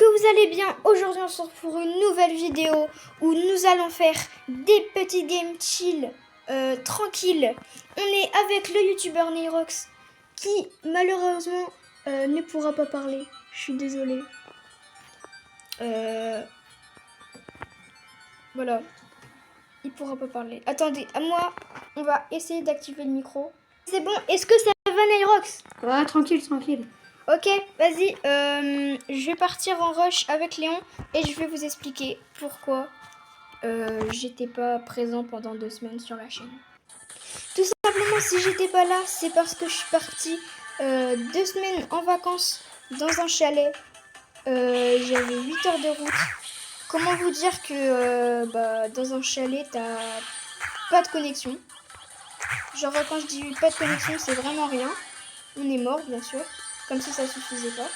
que vous allez bien. Aujourd'hui on se retrouve pour une nouvelle vidéo où nous allons faire des petits games chill, tranquilles. On est avec le youtubeur Neyrox qui malheureusement ne pourra pas parler. Je suis désolée. Voilà. Il pourra pas parler. Attendez, à moi, on va essayer d'activer le micro. C'est bon, est-ce que ça va Neyrox? Ouais, tranquille, tranquille. Ok, vas-y, je vais partir en rush avec Léon et je vais vous expliquer pourquoi j'étais pas présent pendant 2 semaines sur la chaîne. Tout simplement, si j'étais pas là, c'est parce que je suis partie 2 semaines en vacances dans un chalet. J'avais 8 heures de route. Comment vous dire que dans un chalet, t'as pas de connexion. Genre quand je dis pas de connexion, c'est vraiment rien. On est mort, bien sûr. Comme si ça suffisait pas.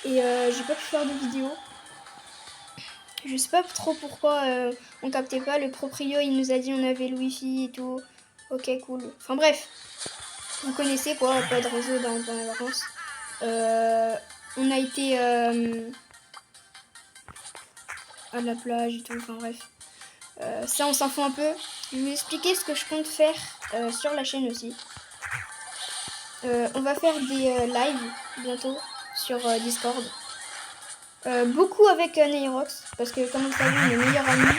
Et j'ai pas pu faire de vidéo. Je sais pas trop pourquoi on captait pas. Le proprio il nous a dit on avait le wifi et tout. Ok cool. Enfin bref. Vous connaissez quoi, pas de réseau dans les vacances. On a été à la plage et tout. Enfin bref. Ça on s'en fout un peu. Je vais vous expliquer ce que je compte faire sur la chaîne aussi. On va faire des lives bientôt sur Discord. Beaucoup avec Neyrox, parce que comme vous savez, on est meilleurs amis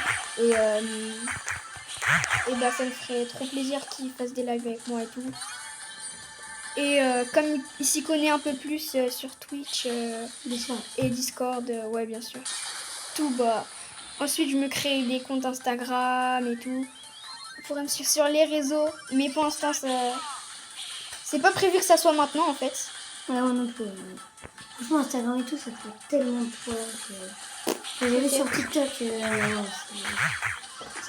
et bah, ça me ferait trop plaisir qu'il fasse des lives avec moi et tout. Et comme il s'y connaît un peu plus sur Twitch et Discord, ouais bien sûr. Tout bah. Ensuite je me crée des comptes Instagram et tout. Vous pourrez me suivre sur les réseaux, mais pour l'instant c'est pas prévu que ça soit maintenant en fait. Ouais, moi non plus. Franchement, Instagram et tout, ça fait tellement de fois que... J'ai vu sur TikTok, ça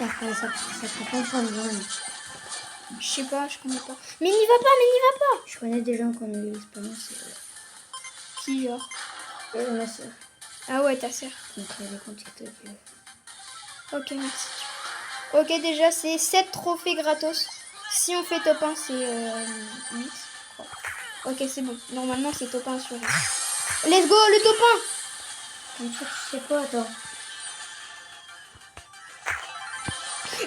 fait pas de fois, vraiment. Je sais pas, je connais pas. Mais n'y va pas. Je connais des gens qui ont eu l'expérience. Qui genre? Ma soeur. Ah ouais, ta sœur. Donc, elle a des comptes TikTok. Ok, merci. Ok, déjà, c'est 7 trophées gratos. Si on fait top 1, c'est 8. Ok, c'est bon. Normalement, c'est top 1 sur... Let's go, le top 1! Comme ça, tu sais quoi, attends.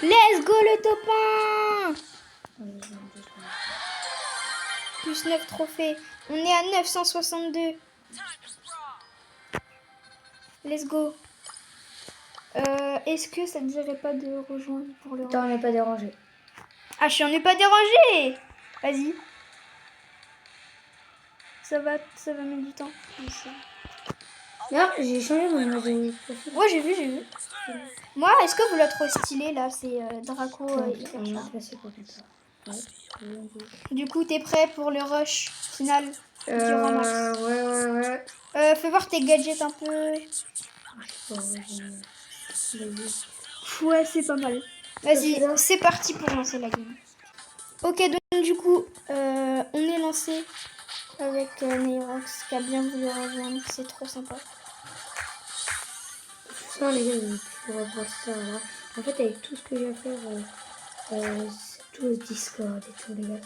Let's go, le top 1! Plus 9 trophées. On est à 962. Let's go. Est-ce que ça ne dirait pas de rejoindre pour le... Attends, on n'est pas dérangé. Ah, je suis pas dérangé. Vas-y. Ça va mettre du temps. D'ailleurs, j'ai changé mon image de profil. Ouais, j'ai vu. Moi, est-ce que vous la trouvez stylée là? C'est Draco hyper chat. Du coup, t'es prêt pour le rush final durant Max? Ouais. Fais voir tes gadgets un peu. Ouais, c'est pas mal. Vas-y, c'est parti pour lancer la game. Ok, donc du coup, on est lancé avec Neyrox qui a bien voulu rejoindre. C'est trop sympa. Ça, les gars, vous pourrez voir ça là. En fait, avec tout ce que j'ai à faire, c'est tout le Discord et tout, les gars.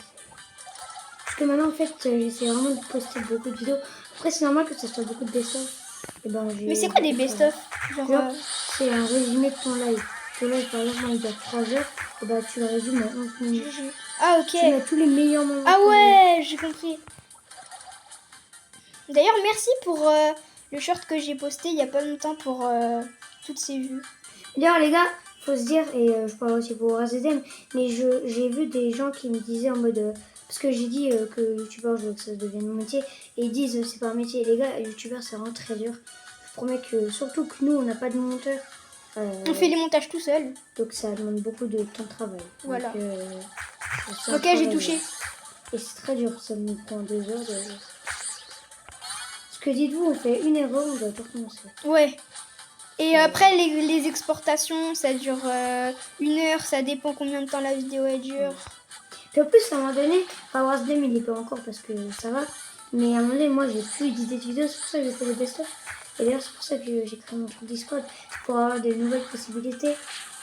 Parce que maintenant, en fait, j'essaie vraiment de poster beaucoup de vidéos. Après, c'est normal que ça soit beaucoup de best-of. Mais c'est quoi des best-of? Genre, c'est un résumé de ton live. Ton live, par exemple, il dure 3 heures. Et bah, tu le résumes en 11 minutes. Ah, ok. Tu mets tous les meilleurs moments. Ah, ouais, j'ai compris. D'ailleurs, merci pour le short que j'ai posté il y a pas longtemps pour toutes ces vues. D'ailleurs, les gars, faut se dire, et je parle aussi pour RZM, mais j'ai vu des gens qui me disaient en mode. Parce que j'ai dit que youtubeur, je veux que ça devienne mon métier. Et ils disent, c'est pas un métier. Les gars, youtubeur, c'est vraiment très dur. Je promets que, surtout que nous, on n'a pas de monteur. On fait les montages tout seul. Donc ça demande beaucoup de temps de travail. Voilà. Donc, ok, j'ai touché. Et c'est très dur, ça nous prend 2 heures. Parce que dites-vous, on fait une erreur, on doit tout recommencer. Ouais. Et après, les exportations, ça dure 1 heure, ça dépend combien de temps la vidéo elle dure. Et en plus, à un moment donné, Powers 2, il est pas encore parce que ça va. Mais à un moment donné, moi, j'ai plus d'idées de vidéos, c'est pour ça que j'ai fait les best-of. Et d'ailleurs, c'est pour ça que j'ai créé mon truc Discord, pour avoir de nouvelles possibilités.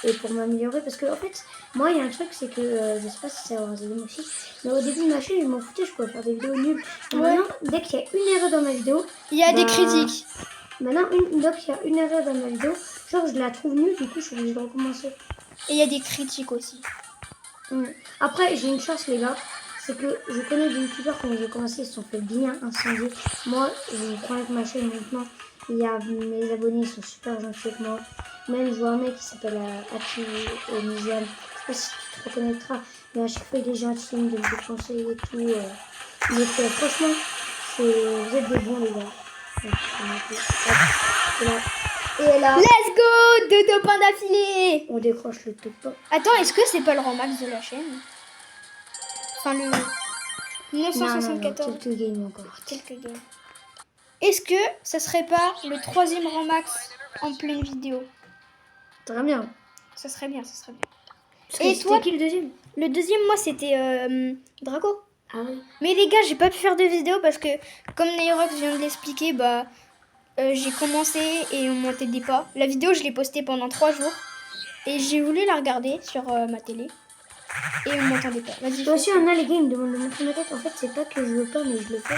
et pour m'améliorer. Parce que, en fait, moi, il y a un truc, c'est que, je sais pas si ça aura Zedem aussi, mais au début de ma chaîne, je m'en foutais, je pouvais faire des vidéos nulles. Et Ouais. maintenant, dès qu'il y a une erreur dans ma vidéo, Il y a des bah, critiques. Maintenant, dès qu'il y a une erreur dans ma vidéo, genre, je la trouve nulle, du coup, je suis obligée de recommencer. Et il y a des critiques aussi. Après, j'ai une chance, les gars. C'est que je connais des youtubeurs quand j'ai commencé, ils se sont fait bien incendier. Moi, je prends avec ma chaîne maintenant. Il y a mes abonnés, ils sont super gentils avec moi. Même, je vois un mec qui s'appelle Aki Onizian. Je sais pas si tu te reconnaîtras, mais à chaque fois, il est gentil, il me donne des conseils et tout. Donc, franchement, vous êtes des bons, les gars. Donc, et là, Let's go! 2 top 1 d'affilée! on décroche le top 1. Attends, est-ce que c'est pas le rang max de la chaîne? Enfin, le 1974. Non, quelques games encore. Quelques games. Est-ce que ça serait pas le 3e rang max en pleine vidéo? Très bien. Ça serait bien, ça serait bien. Parce que Et toi, qui le deuxième? le 2e, moi, c'était Draco. Ah oui. Mais les gars, j'ai pas pu faire de vidéo parce que, comme Nairox vient de l'expliquer, bah, j'ai commencé et on m'entendait pas. La vidéo, je l'ai postée pendant 3 jours. Et j'ai voulu la regarder sur ma télé. Et on m'entendait pas. Vas-y. Moi aussi, on a les gars, ils me demandent de montrer ma tête. En fait, c'est pas que je veux pas, mais je le fais.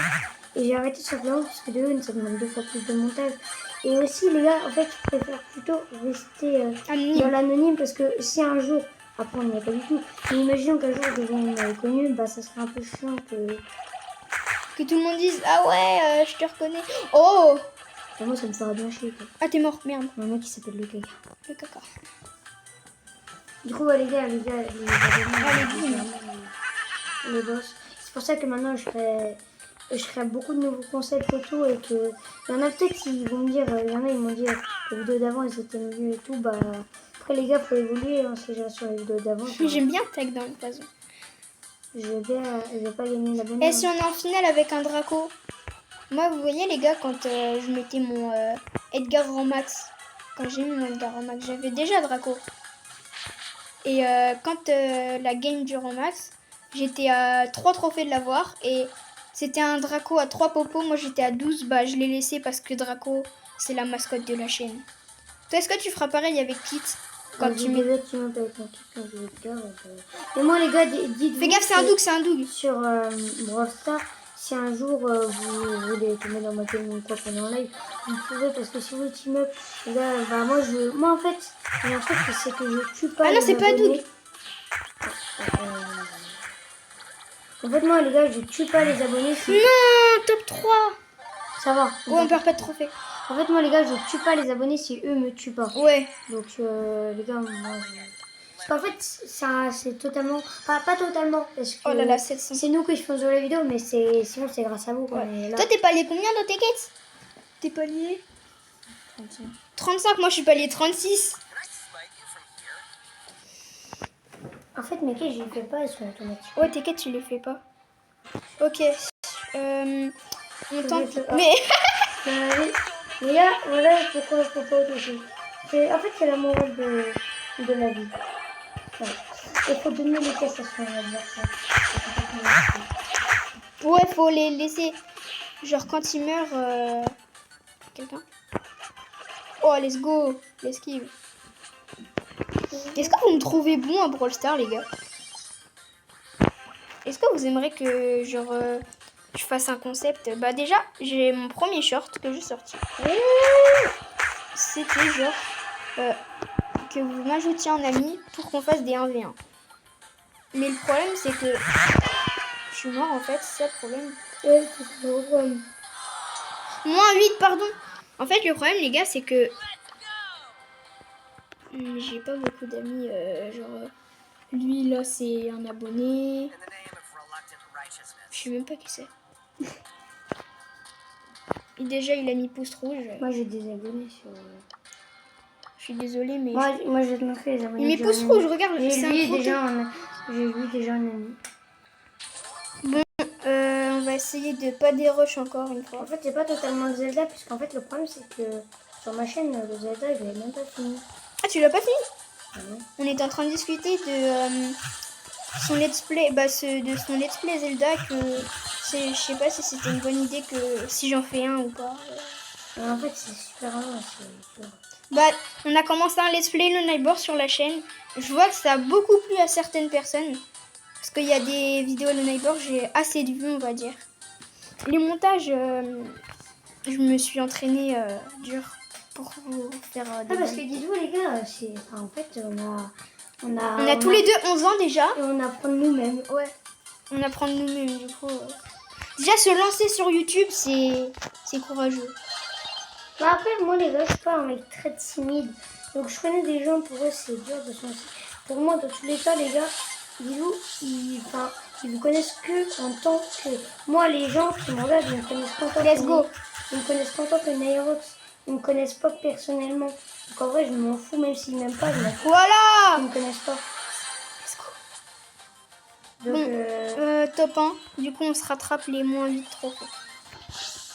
Et j'ai arrêté simplement parce que de une, ça demande 2 fois plus de montage. Et aussi, les gars, en fait, je préfère plutôt rester Anonyme. dans l'anonyme parce que si un jour, après on n'y est pas du tout, mais imaginons qu'un jour je devienne connu, bah ça serait un peu chiant Que tout le monde dise ah ouais, je te reconnais. Oh! Enfin, moi, ça me fera bien chier quoi. Ah, t'es mort, merde. Un mec qui s'appelle le caca. Le caca. Du coup, les gars, les boss. C'est pour ça que maintenant je ferai beaucoup de nouveaux concepts et tout. Et que il y en a peut-être qui vont me dire, il y en a ils m'ont dit que les vidéos d'avant elles étaient mieux et tout. Bah après les gars, faut évoluer hein, sur les vidéos d'avant. J'aime bien Tag dans le poison. Je vais pas gagner l'abonnement. Et si on est en finale avec un Draco? Moi, vous voyez les gars, quand je mettais mon Edgar Grand Max, quand j'ai mis mon Edgar Grand Max, j'avais déjà Draco. Et quand la game du Grand Max, j'étais à 3 trophées de l'avoir. Et c'était un Draco à 3 popos. Moi, j'étais à 12. Bah, je l'ai laissé parce que Draco, c'est la mascotte de la chaîne. Toi, est-ce que tu feras pareil avec Kit quand tu mets... avec mon Edgar. Et moi, les gars, dites-vous. Fais gaffe, c'est un Doug, c'est un Doug. Sur Brawl Stars, si un jour vous voulez tomber dans ma team ou quoi pendant en live, vous pouvez parce que si vous team up, là, bah moi en fait, il y a un truc c'est que je tue pas. Ah non, les c'est pas abonnés. Doug. En fait, moi les gars, je tue pas les abonnés. Si... Non, top 3. Ça va. Ouais, on perd pas de trophée. En fait, moi les gars, je tue pas les abonnés si eux me tuent pas. Ouais. Donc les gars, moi parce qu'en fait, ça c'est totalement. Pas totalement. Parce que Oh là là, 700. c'est nous qui faisons la vidéo, mais sinon c'est grâce à vous. Quoi. Ouais. Là... Toi, t'es palier combien dans tes quêtes? T'es palier 35, moi je suis palier 36. En fait, mes quêtes, je les fais pas, elles sont automatiques. Ouais, tes quêtes, tu les fais pas. Ok. On tente. Je Mais. Mais là, voilà pourquoi je peux pas auto-jouer. En fait, c'est la morale de la vie. Ouais. Il faut donner les tests à son adversaire. Ouais, faut les laisser. Genre quand il meurt. Quelqu'un. Oh, let's go. L'esquive. Est-ce que vous me trouvez bon à Brawl Stars, les gars? Est-ce que vous aimeriez que genre je fasse un concept? Bah déjà, j'ai mon premier short que j'ai sorti. C'était genre que vous m'ajoutiez en ami pour qu'on fasse des 1v1. Mais le problème c'est que je suis mort en fait, c'est ça le problème. Ouais, c'est le problème. Moins 8, pardon. En fait, le problème les gars, c'est que j'ai pas beaucoup d'amis, lui là c'est un abonné. Je sais même pas qui c'est. Et déjà il a mis pouce rouge. Moi, j'ai des abonnés sur... Je suis désolée mais... Moi, je vais te montrer les abonnés. Il met pouce rouge, regarde, J'ai c'est lui un déjà un ami. Bon, on va essayer de pas dérush encore une fois. En fait, c'est pas totalement le Zelda, puisqu'en fait, le problème, c'est que sur ma chaîne, le Zelda, il avait même pas fini. Ah, tu l'as pas fini? Ah non. On est en train de discuter de son let's play, de son let's play Zelda que je sais pas si c'était une bonne idée que si j'en fais un ou pas. En fait, c'est super long. Bah, on a commencé un let's play le Neighbor sur la chaîne. Je vois que ça a beaucoup plu à certaines personnes. Parce qu'il y a des vidéos le Neighbor, j'ai assez de vues, on va dire. Les montages, je me suis entraînée dur pour vous faire des Ah, parce que vidéos. dites-vous, les gars, c'est... Enfin, en fait, On a tous les deux 11 ans déjà. Et on apprend de nous-mêmes. Ouais. On apprend de nous-mêmes, du coup. Déjà, se lancer sur YouTube, c'est courageux. Bah après, moi, les gars, je suis pas un mec très timide. Donc, je connais des gens, pour eux, c'est dur de se lancer. Pour moi, dans tous les cas, les gars, dis-vous, ils vous connaissent que en tant que... Moi, les gens qui me regardent, ils me connaissent pas en tant Let's que... go. Ils me connaissent pas en tant que Nairox. Ils me connaissent pas personnellement. Donc, en vrai, je m'en fous, même s'ils m'aiment pas, je m'en fous. Ils Voilà. me connaissent pas. Let's go. Donc, Bon, top 1. Du coup, on se rattrape les moins 8 trophées.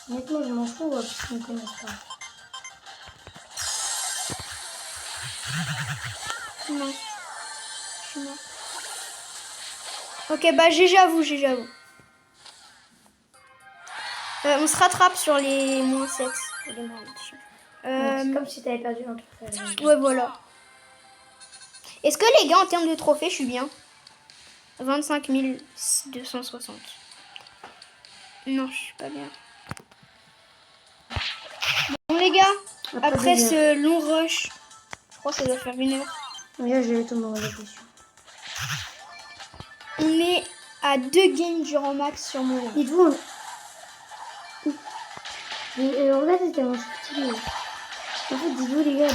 honnêtement, je m'en fous, parce qu'ils me connaissent pas. Non. Je suis mort. Ok, bah j'avoue. On se rattrape sur les moins 7. Les moins 8. Donc, c'est comme si t'avais perdu un truc. Ouais, voilà. Est-ce que les gars, en termes de trophées, je suis bien? 25 260. Non, je suis pas bien. Bon, les gars, après ce long rush, je crois que ça doit faire 1 heure. Déjà, je vais tout me remettre dessus. On est à 2 games durant max sur mon live. Dites-vous, regardez tellement stylé. En fait, dites-vous les gars,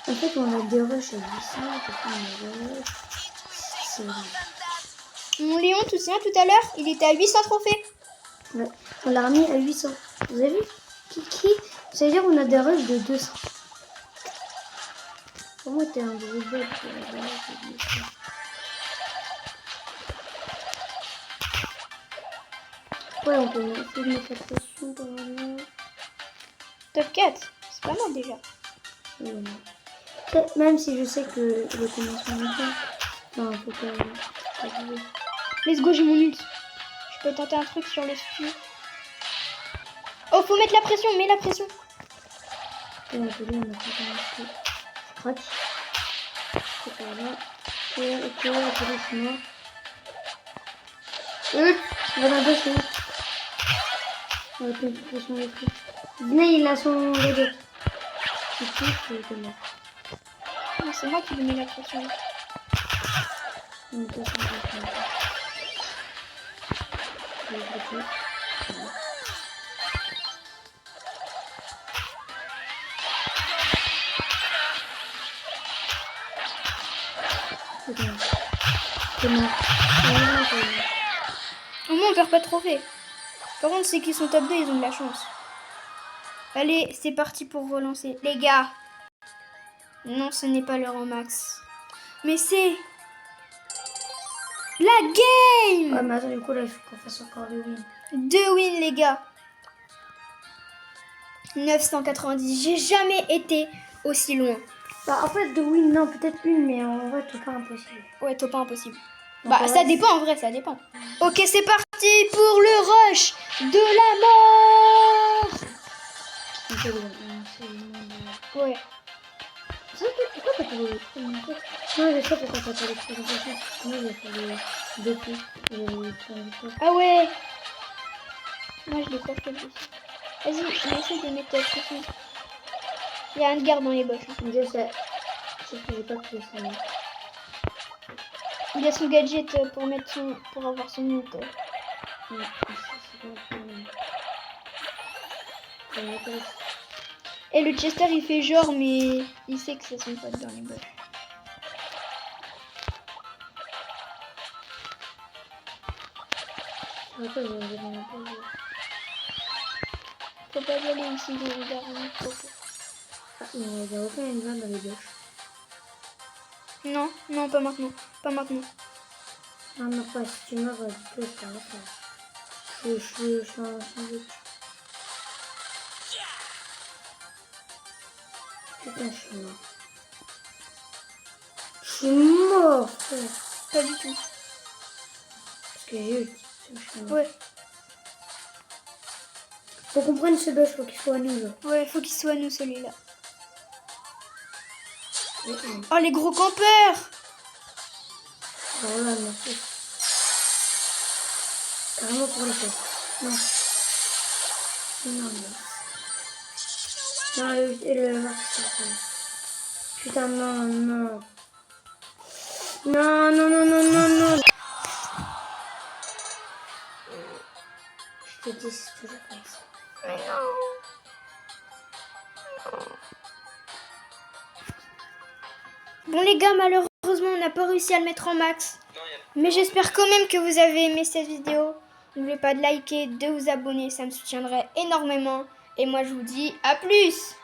en fait, on a des rushs à 800, après on a des rushs. C'est... Mon Léon, tu te souviens tout à l'heure, il était à 800 trophées. Ouais, on l'a remis à 800. Vous avez vu Kiki, ça veut dire qu'on a des rushs de 200. Pour moi, t'es un gros bug. Ouais, on peut essayer de mettre la pression quand même. Top 4, c'est pas mal déjà. Même si je sais que le commencement est bien. Non, faut pas jouer. Let's go, j'ai mon ult. Je peux tenter un truc sur le stu. Oh, faut mettre la pression, mets la pression. Et on a fait on a fait un petit scratch. C'est pas là. Ok, après c'est mort. Voilà, deux c'est. On va faire une pression de truc. Disney, il a son gadget. C'est mort. Non, c'est moi qui lui mets la pression. On peut s'en faire. C'est mort. Au moins, on perd pas de trophée. Par contre, c'est qu'ils sont top 2, ils ont de la chance. Allez, c'est parti pour relancer. Les gars. Non, ce n'est pas l'heure en max. Mais c'est... la game. Ouais, mais attends, du coup, là, il faut qu'on fasse encore le win. 2 wins, les gars. 990. J'ai jamais été aussi loin. Bah, en fait, de win, non, peut-être une, mais en vrai, tout pas impossible. Ouais, top 1 impossible. Donc, Bah, ça dépend, en vrai, ça dépend. Ok, c'est parti pour le rush de la mort. Ouais. Pourquoi t'as pas les... Non, je sais pourquoi t'as pas les présentations. Moi, j'ai fait les défis. Ah ouais. Moi, je l'ai pas fait aussi. Vas-y, on essaie de mettre ta pression. Il y a un garde dans les boches. Hein. Je sais. Sauf que j'ai pas pris ça. Il a son gadget pour avoir son ult. Et le Chester, il fait genre, mais il sait que c'est son pote dans les boches. Faut pas y aller ici, dans le garde. Ah, mais il y a aucun endroit dans les boches. Non, non, pas maintenant. Pas maintenant. Non, non, pas si tu meurs, dis-toi, ça va faire. Je suis en sandwich. Putain, je suis mort. Je suis mort, frère. Pas du tout. Parce que j'ai eu. Ouais. Faut qu'on prenne ce buff, faut qu'il soit à nous, là. Ouais, faut qu'il soit à nous celui-là. Mhm. Oh, les gros campeurs! Voilà, merci. Carrément pour les faire. Non. Non, non. Non, le marqueur. Putain, non, non. Non, non, non, non, non, non. Je te dis, c'est toujours comme ça. Mais non! Bon les gars, malheureusement on n'a pas réussi à le mettre en max. Mais j'espère quand même que vous avez aimé cette vidéo. N'oubliez pas de liker, de vous abonner, ça me soutiendrait énormément. Et moi je vous dis à plus!